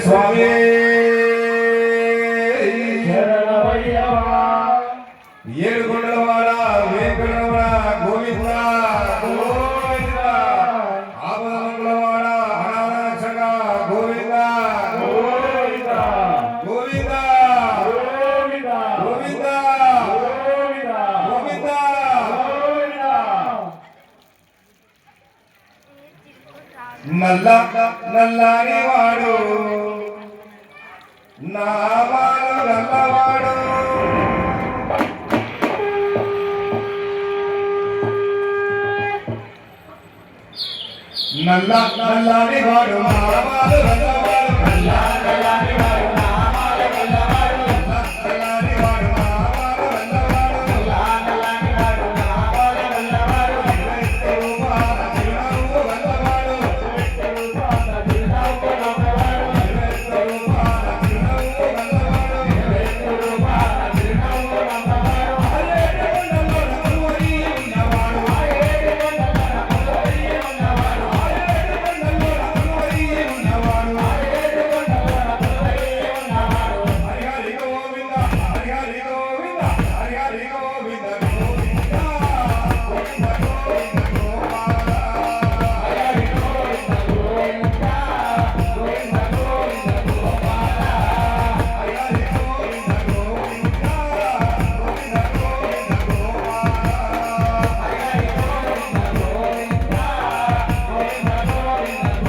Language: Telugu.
స్వామి ఏడుకొండలవాడ వేంకటరమణ గోవింద గోవింద ఆపదమంగళవాడ అనాథరక్షక గోవింద గోవింద గోవింద గోవింద గోవింద గోవింద నల్లని వాడు నామాలు నల్లవాడు నల్లని వాడు నామాలు నల్లవాడు నల్లని